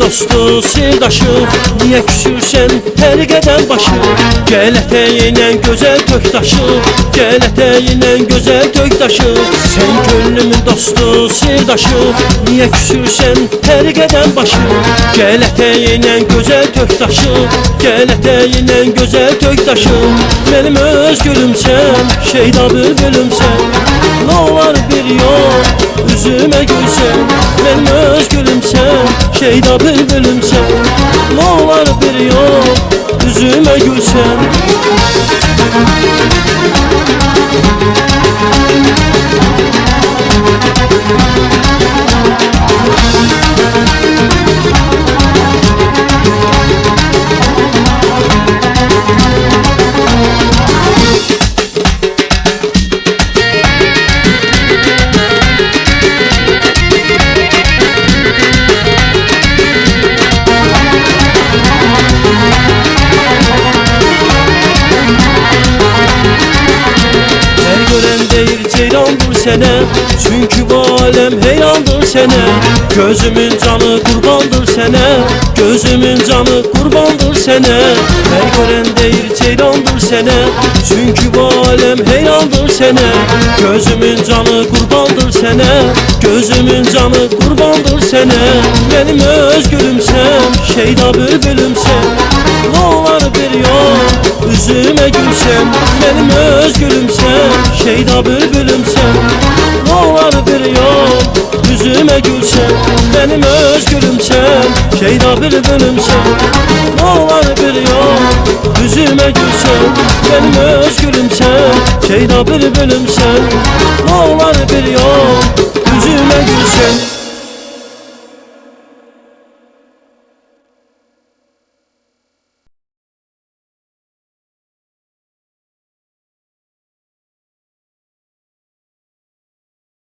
dostu, sirdaşı, niye küsürsen her qədəm başı? Gel eteğinle güzel tök taşı, gel eteğinle güzel tök taşı. Sen gönlümün dostu, sirdaşı, niye küsürsen her qədəm başı? Gel eteğinle güzel tök taşı, gel eteğinle güzel tök taşı. Benim öz gülümsen, şeyda bülbülümsen, ne olar bir yol üzüme gülsen. Benim öz gülümsen, şeyda bülbülümsen, ne olar bir yol üzüme gülsen. Ceylandır sene, çünkü bu alem heyrandır sene. Gözümün canı kurbandır sene, gözümün canı kurbandır sene. Her gören deyir ceylandır sene, çünkü bu alem heyrandır sene. Gözümün canı kurbandır sene, gözümün canı kurbandır sene. Benim öz gülümsem, şeyda bülbülümsem, ne olar bir yol üzüme gülsem. Benim öz gülümsem, şeyda bülbülümsem, ne olar bir yol yüzüme gülsem. Benim öz gülümsem, şeyda bülbülümsem, ne olar bir yol yüzüme gülsem. Benim öz gülümsem, şeyda bülbülümsem, ne olar bir yol yüzüme gülsem.